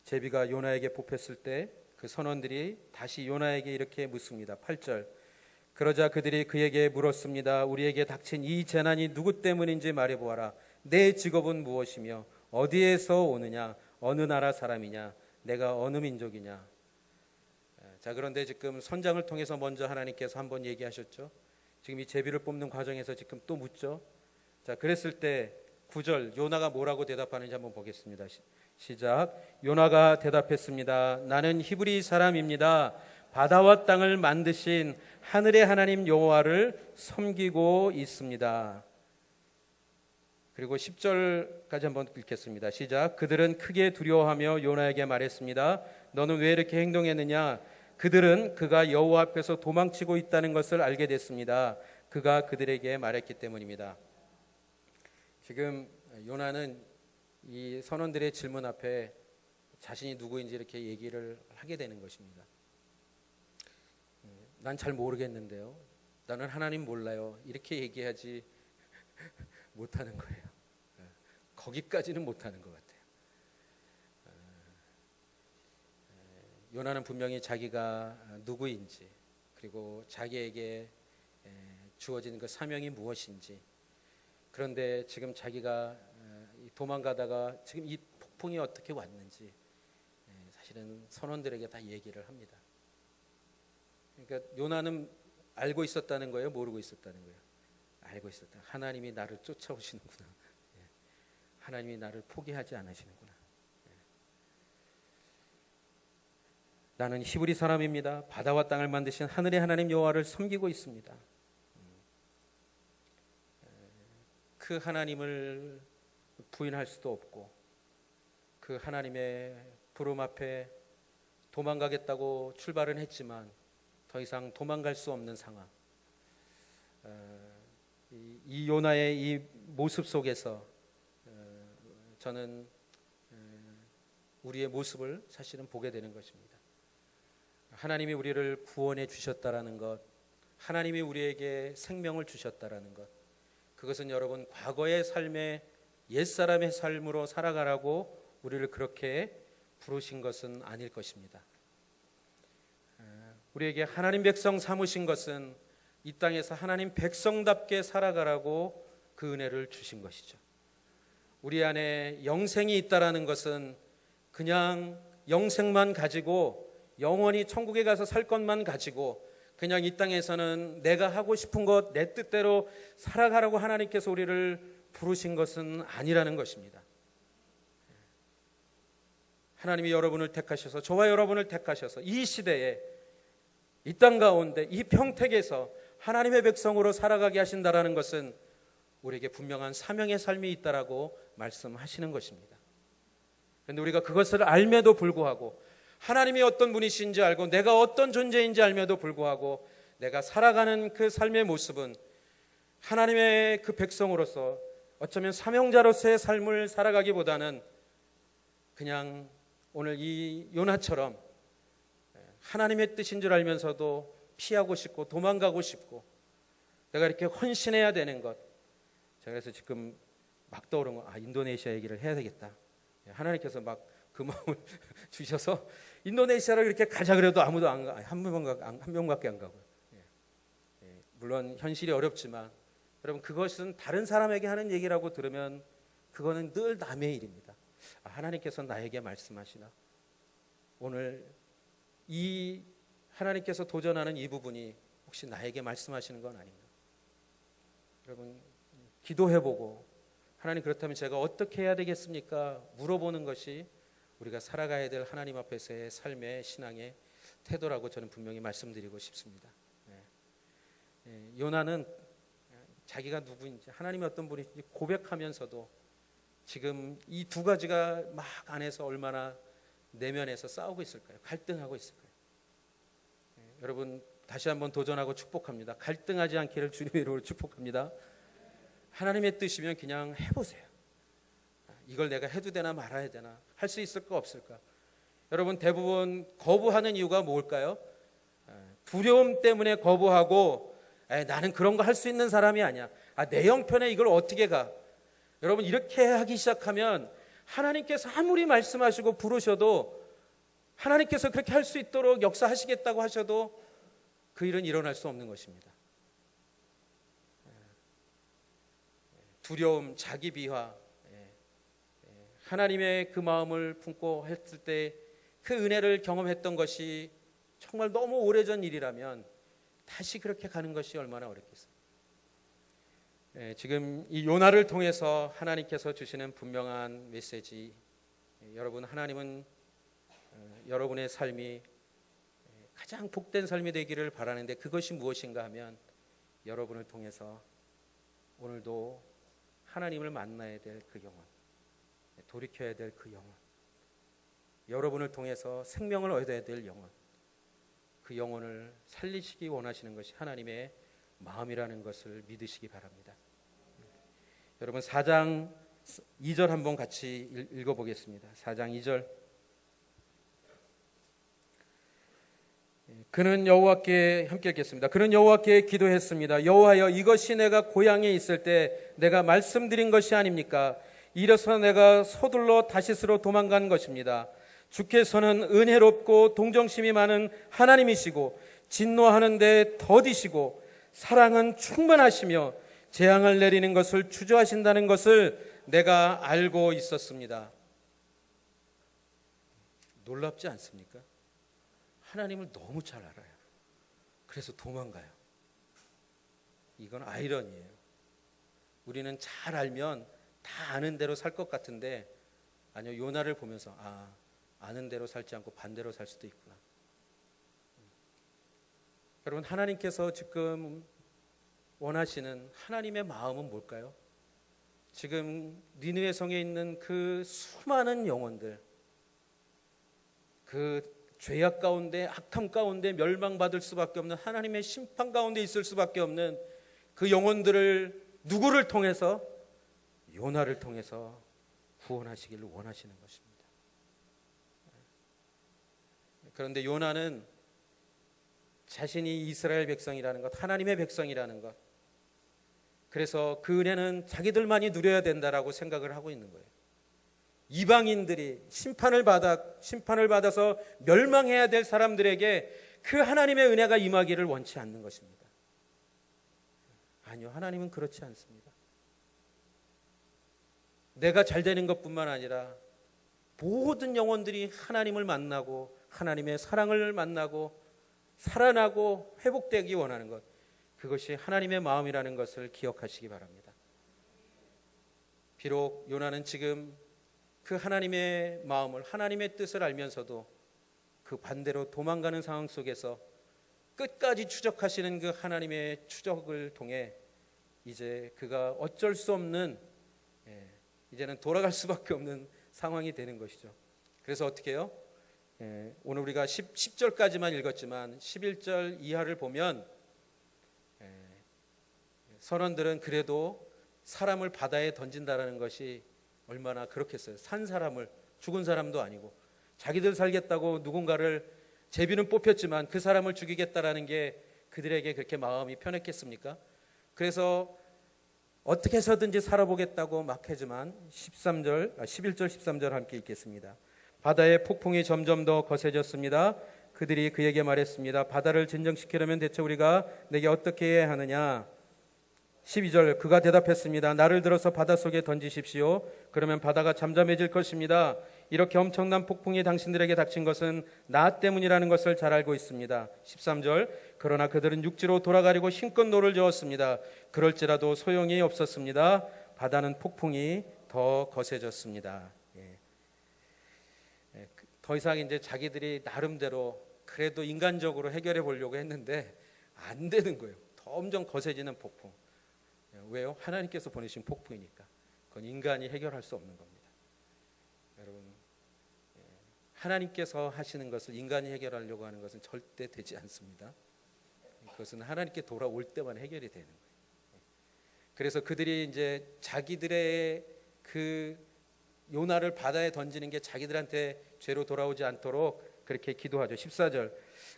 제비가 요나에게 뽑혔을 때 그 선원들이 다시 요나에게 이렇게 묻습니다. 8절. 그러자 그들이 그에게 물었습니다. 우리에게 닥친 이 재난이 누구 때문인지 말해보아라. 내 직업은 무엇이며 어디에서 오느냐? 어느 나라 사람이냐? 내가 어느 민족이냐? 자, 그런데 지금 선장을 통해서 먼저 하나님께서 한번 얘기하셨죠. 지금 이 제비를 뽑는 과정에서 지금 또 묻죠. 자, 그랬을 때 9절 요나가 뭐라고 대답하는지 한번 보겠습니다. 시작. 요나가 대답했습니다. 나는 히브리 사람입니다. 바다와 땅을 만드신 하늘의 하나님 여호와를 섬기고 있습니다. 그리고 10절까지 한번 읽겠습니다. 시작. 그들은 크게 두려워하며 요나에게 말했습니다. 너는 왜 이렇게 행동했느냐? 그들은 그가 여호와 앞에서 도망치고 있다는 것을 알게 됐습니다. 그가 그들에게 말했기 때문입니다. 지금 요나는 이 선원들의 질문 앞에 자신이 누구인지 이렇게 얘기를 하게 되는 것입니다. 난 잘 모르겠는데요. 나는 하나님 몰라요. 이렇게 얘기하지 못하는 거예요. 거기까지는 못하는 것 같아요. 요나는 분명히 자기가 누구인지, 그리고 자기에게 주어진 그 사명이 무엇인지, 그런데 지금 자기가 도망가다가 지금 이 폭풍이 어떻게 왔는지 사실은 선원들에게 다 얘기를 합니다. 그러니까 요나는 알고 있었다는 거예요? 모르고 있었다는 거예요? 알고 있었다. 하나님이 나를 쫓아오시는구나. 하나님이 나를 포기하지 않으시는구나. 나는 히브리 사람입니다. 바다와 땅을 만드신 하늘의 하나님 여호와를 섬기고 있습니다. 그 하나님을 부인할 수도 없고, 그 하나님의 부름 앞에 도망가겠다고 출발은 했지만 더 이상 도망갈 수 없는 상황. 이 요나의 이 모습 속에서 저는 우리의 모습을 사실은 보게 되는 것입니다. 하나님이 우리를 구원해 주셨다라는 것, 하나님이 우리에게 생명을 주셨다라는 것, 그것은 여러분 과거의 삶에 옛사람의 삶으로 살아가라고 우리를 그렇게 부르신 것은 아닐 것입니다. 우리에게 하나님 백성 삼으신 것은 이 땅에서 하나님 백성답게 살아가라고 그 은혜를 주신 것이죠. 우리 안에 영생이 있다라는 것은 그냥 영생만 가지고 영원히 천국에 가서 살 것만 가지고 그냥 이 땅에서는 내가 하고 싶은 것 내 뜻대로 살아가라고 하나님께서 우리를 부르신 것은 아니라는 것입니다. 하나님이 여러분을 택하셔서, 저와 여러분을 택하셔서 이 시대에, 이 땅 가운데, 이 평택에서 하나님의 백성으로 살아가게 하신다라는 것은 우리에게 분명한 사명의 삶이 있다라고 말씀하시는 것입니다. 그런데 우리가 그것을 알매도 불구하고, 하나님이 어떤 분이신지 알고 내가 어떤 존재인지 알매도 불구하고 내가 살아가는 그 삶의 모습은 하나님의 그 백성으로서 어쩌면 사명자로서의 삶을 살아가기보다는 그냥 오늘 이 요나처럼 하나님의 뜻인 줄 알면서도 피하고 싶고 도망가고 싶고 내가 이렇게 헌신해야 되는 것, 제가 그래서 지금 막 떠오른 거, 인도네시아 얘기를 해야 되겠다. 하나님께서 막 그 마음을 주셔서 인도네시아를 이렇게 가자 그래도 아무도 안 가, 한 명밖에 안 가고요. 물론 현실이 어렵지만 여러분, 그것은 다른 사람에게 하는 얘기라고 들으면 그거는 늘 남의 일입니다. 하나님께서 나에게 말씀하시나? 오늘 이 하나님께서 도전하는 이 부분이 혹시 나에게 말씀하시는 건 아닌가? 여러분, 기도해보고 하나님, 그렇다면 제가 어떻게 해야 되겠습니까? 물어보는 것이 우리가 살아가야 될 하나님 앞에서의 삶의 신앙의 태도라고 저는 분명히 말씀드리고 싶습니다. 요나는 자기가 누구인지, 하나님이 어떤 분인지 고백하면서도 지금 이 두 가지가 막 안에서 얼마나 내면에서 싸우고 있을까요? 갈등하고 있을까요? 여러분, 다시 한번 도전하고 축복합니다. 갈등하지 않기를 주님의 이름으로 축복합니다. 하나님의 뜻이면 그냥 해보세요. 이걸 내가 해도 되나 말아야 되나, 할 수 있을까 없을까? 여러분, 대부분 거부하는 이유가 뭘까요? 두려움 때문에 거부하고, 나는 그런 거 할 수 있는 사람이 아니야. 내 형편에 이걸 어떻게 가? 여러분, 이렇게 하기 시작하면 하나님께서 아무리 말씀하시고 부르셔도, 하나님께서 그렇게 할 수 있도록 역사하시겠다고 하셔도 그 일은 일어날 수 없는 것입니다. 두려움, 자기 비하, 하나님의 그 마음을 품고 했을 때 그 은혜를 경험했던 것이 정말 너무 오래전 일이라면 다시 그렇게 가는 것이 얼마나 어렵겠어요. 지금 이 요나를 통해서 하나님께서 주시는 분명한 메시지, 여러분, 하나님은 여러분의 삶이 가장 복된 삶이 되기를 바라는데, 그것이 무엇인가 하면 여러분을 통해서 오늘도 하나님을 만나야 될 그 영혼, 돌이켜야 될 그 영혼, 여러분을 통해서 생명을 얻어야 될 영혼, 그 영혼을 살리시기 원하시는 것이 하나님의 마음이라는 것을 믿으시기 바랍니다. 여러분, 4장 2절 한번 같이 읽어보겠습니다. 4장 2절. 그는 여호와께, 함께 읽겠습니다. 그는 여호와께 기도했습니다. 여호와여, 이것이 내가 고향에 있을 때 내가 말씀드린 것이 아닙니까? 이래서 내가 서둘러 다시스로 도망간 것입니다. 주께서는 은혜롭고 동정심이 많은 하나님이시고 진노하는데 더디시고 사랑은 충만하시며 재앙을 내리는 것을 주저하신다는 것을 내가 알고 있었습니다. 놀랍지 않습니까? 하나님을 너무 잘 알아요. 그래서 도망가요. 이건 아이러니예요. 우리는 잘 알면 다 아는 대로 살 것 같은데, 아니요, 요나를 보면서 아는 대로 살지 않고 반대로 살 수도 있구나. 여러분, 하나님께서 지금 원하시는 하나님의 마음은 뭘까요? 지금 니느웨 성에 있는 그 수많은 영혼들, 그 죄악 가운데, 악함 가운데 멸망받을 수밖에 없는, 하나님의 심판 가운데 있을 수밖에 없는 그 영혼들을 누구를 통해서? 요나를 통해서 구원하시기를 원하시는 것입니다. 그런데 요나는 자신이 이스라엘 백성이라는 것, 하나님의 백성이라는 것, 그래서 그 은혜는 자기들만이 누려야 된다라고 생각을 하고 있는 거예요. 이방인들이 심판을 받아서 멸망해야 될 사람들에게 그 하나님의 은혜가 임하기를 원치 않는 것입니다. 아니요, 하나님은 그렇지 않습니다. 내가 잘 되는 것뿐만 아니라 모든 영혼들이 하나님을 만나고 하나님의 사랑을 만나고 살아나고 회복되기 원하는 것, 그것이 하나님의 마음이라는 것을 기억하시기 바랍니다. 비록 요나는 지금 그 하나님의 마음을, 하나님의 뜻을 알면서도 그 반대로 도망가는 상황 속에서 끝까지 추적하시는 그 하나님의 추적을 통해 이제 그가 어쩔 수 없는, 이제는 돌아갈 수밖에 없는 상황이 되는 것이죠. 그래서 어떻게 해요? 오늘 우리가 10절까지만 읽었지만 11절 이하를 보면 선원들은 그래도 사람을 바다에 던진다라는 것이 얼마나 그렇겠어요. 산 사람을, 죽은 사람도 아니고 자기들 살겠다고 누군가를, 제비는 뽑혔지만 그 사람을 죽이겠다라는 게 그들에게 그렇게 마음이 편했겠습니까? 그래서 어떻게 해서든지 살아보겠다고 막 하지만 11절 13절 함께 읽겠습니다. 바다의 폭풍이 점점 더 거세졌습니다. 그들이 그에게 말했습니다. 바다를 진정시키려면 대체 우리가 내게 어떻게 해야 하느냐? 12절 그가 대답했습니다. 나를 들어서 바닷속에 던지십시오. 그러면 바다가 잠잠해질 것입니다. 이렇게 엄청난 폭풍이 당신들에게 닥친 것은 나 때문이라는 것을 잘 알고 있습니다. 13절 그러나 그들은 육지로 돌아가려고 힘껏 노를 저었습니다. 그럴지라도 소용이 없었습니다. 바다는 폭풍이 더 거세졌습니다. 더 이상 이제 자기들이 나름대로 그래도 인간적으로 해결해 보려고 했는데 안 되는 거예요. 점점 거세지는 폭풍. 왜요? 하나님께서 보내신 폭풍이니까. 그건 인간이 해결할 수 없는 겁니다. 여러분, 하나님께서 하시는 것을 인간이 해결하려고 하는 것은 절대 되지 않습니다. 그것은 하나님께 돌아올 때만 해결이 되는 거예요. 그래서 그들이 이제 자기들의 그 요나를 바다에 던지는 게 자기들한테 죄로 돌아오지 않도록 그렇게 기도하죠. 14절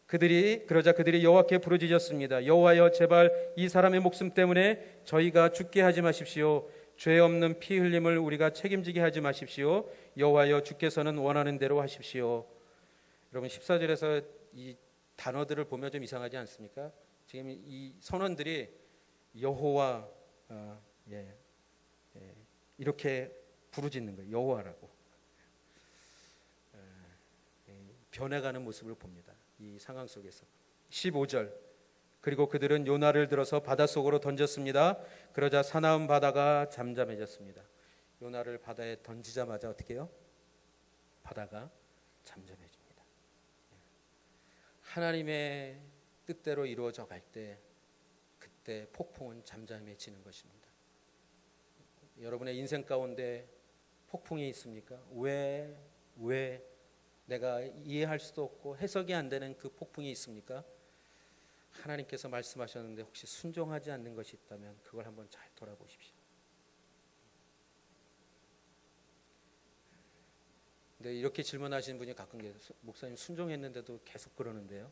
그러자 그들이 여호와께 부르짖었습니다. 여호와여 제발 이 사람의 목숨 때문에 저희가 죽게 하지 마십시오. 죄 없는 피 흘림을 우리가 책임지게 하지 마십시오. 여호와여 주께서는 원하는 대로 하십시오. 여러분 14절에서 이 단어들을 보면 좀 이상하지 않습니까? 지금 이 선원들이 여호와 이렇게 부르짖는 거예요. 여호와라고. 변해가는 모습을 봅니다. 이 상황 속에서. 15절 그리고 그들은 요나를 들어서 바닷속으로 던졌습니다. 그러자 사나운 바다가 잠잠해졌습니다. 요나를 바다에 던지자마자 어떻게 해요? 바다가 잠잠해집니다. 하나님의 뜻대로 이루어져 갈 때 그때 폭풍은 잠잠해지는 것입니다. 여러분의 인생 가운데 폭풍이 있습니까? 왜 내가 이해할 수도 없고 해석이 안 되는 그 폭풍이 있습니까? 하나님께서 말씀하셨는데 혹시 순종하지 않는 것이 있다면 그걸 한번 잘 돌아보십시오. 근데 이렇게 질문하시는 분이 가끔 계세요. 목사님 순종했는데도 계속 그러는데요.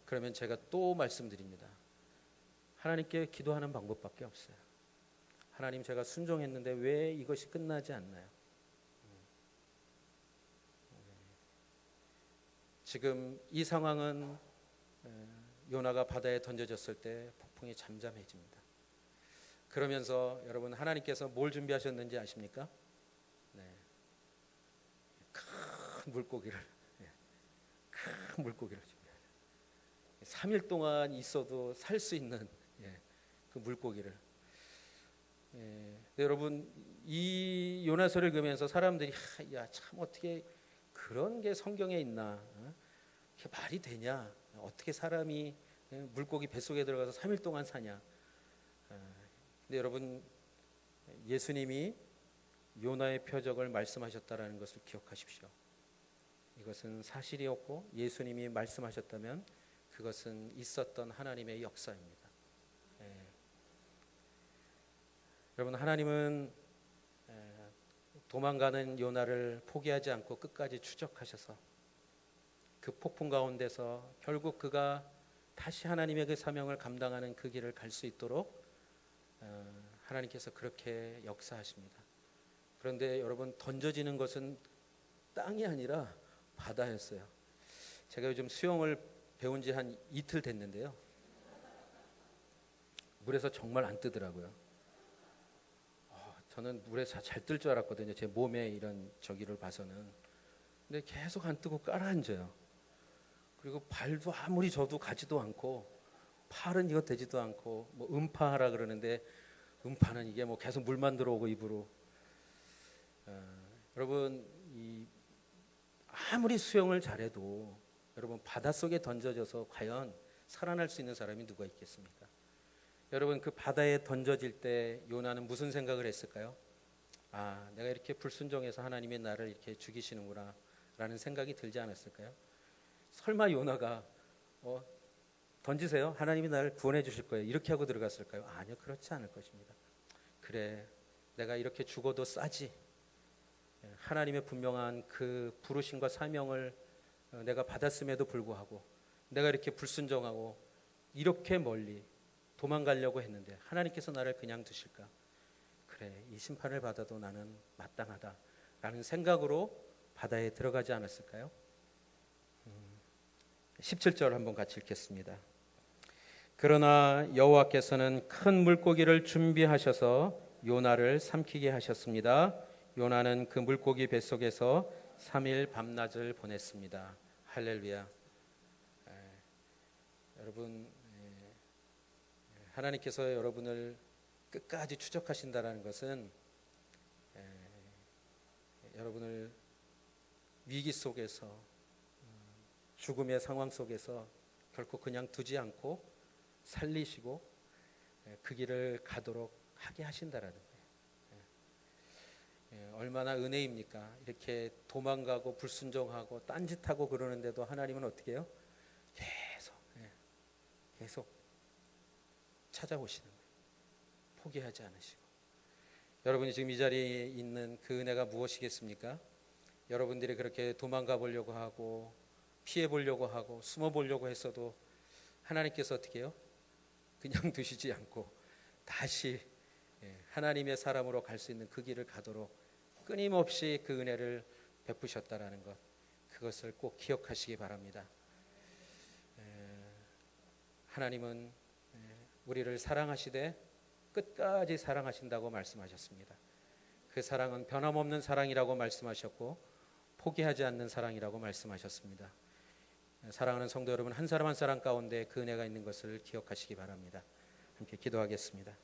그러면 제가 또 말씀드립니다. 하나님께 기도하는 방법밖에 없어요. 하나님 제가 순종했는데 왜 이것이 끝나지 않나요? 지금 이 상황은 요나가 바다에 던져졌을 때 폭풍이 잠잠해집니다. 그러면서 여러분 하나님께서 뭘 준비하셨는지 아십니까? 큰 물고기를 준비하죠. 3일 동안 있어도 살 수 있는 그 물고기를. 여러분 이 요나서를 읽으면서 사람들이 야 참 어떻게 그런 게 성경에 있나? 그게 말이 되냐? 어떻게 사람이 물고기 뱃속에 들어가서 3일 동안 사냐? 근데 여러분 예수님이 요나의 표적을 말씀하셨다라는 것을 기억하십시오. 이것은 사실이었고 예수님이 말씀하셨다면 그것은 있었던 하나님의 역사입니다. 여러분 하나님은 도망가는 요나를 포기하지 않고 끝까지 추적하셔서 그 폭풍 가운데서 결국 그가 다시 하나님의 그 사명을 감당하는 그 길을 갈 수 있도록 하나님께서 그렇게 역사하십니다. 그런데 여러분 던져지는 것은 땅이 아니라 바다였어요. 제가 요즘 수영을 배운 지 한 이틀 됐는데요. 물에서 정말 안 뜨더라고요. 저는 물에서 잘 뜰 줄 알았거든요. 제 몸에 이런 저기를 봐서는. 근데 계속 안 뜨고 깔아앉아요. 그리고 발도 아무리 져도 가지도 않고 팔은 이거 되지도 않고 뭐 음파하라 그러는데 음파는 이게 뭐 계속 물만 들어오고 입으로 여러분 아무리 수영을 잘해도 여러분 바닷속에 던져져서 과연 살아날 수 있는 사람이 누가 있겠습니까? 여러분 그 바다에 던져질 때 요나는 무슨 생각을 했을까요? 아, 내가 이렇게 불순종해서 하나님이 나를 이렇게 죽이시는구나 라는 생각이 들지 않았을까요? 설마 요나가 던지세요, 하나님이 나를 구원해 주실 거예요, 이렇게 하고 들어갔을까요? 아니요, 그렇지 않을 것입니다. 그래, 내가 이렇게 죽어도 싸지. 하나님의 분명한 그 부르심과 사명을 내가 받았음에도 불구하고 내가 이렇게 불순종하고 이렇게 멀리 도망가려고 했는데 하나님께서 나를 그냥 두실까? 그래, 이 심판을 받아도 나는 마땅하다라는 생각으로 바다에 들어가지 않았을까요? 17절 한번 같이 읽겠습니다. 그러나 여호와께서는 큰 물고기를 준비하셔서 요나를 삼키게 하셨습니다. 요나는 그 물고기 뱃속에서 3일 밤낮을 보냈습니다. 할렐루야. 여러분, 하나님께서 여러분을 끝까지 추적하신다는 것은 여러분을 위기 속에서, 죽음의 상황 속에서 결코 그냥 두지 않고 살리시고 그 길을 가도록 하게 하신다라는 거예요. 얼마나 은혜입니까? 이렇게 도망가고 불순종하고 딴짓하고 그러는데도 하나님은 어떻게 해요? 계속 찾아오시는 거예요. 포기하지 않으시고. 여러분이 지금 이 자리에 있는 그 은혜가 무엇이겠습니까? 여러분들이 그렇게 도망가 보려고 하고 피해 보려고 하고 숨어 보려고 했어도 하나님께서 어떻게 해요? 그냥 두시지 않고 다시 하나님의 사람으로 갈 수 있는 그 길을 가도록 끊임없이 그 은혜를 베푸셨다라는 것, 그것을 꼭 기억하시기 바랍니다. 하나님은 우리를 사랑하시되 끝까지 사랑하신다고 말씀하셨습니다. 그 사랑은 변함없는 사랑이라고 말씀하셨고 포기하지 않는 사랑이라고 말씀하셨습니다. 사랑하는 성도 여러분, 한 사람 한 사람 가운데 그 은혜가 있는 것을 기억하시기 바랍니다. 함께 기도하겠습니다.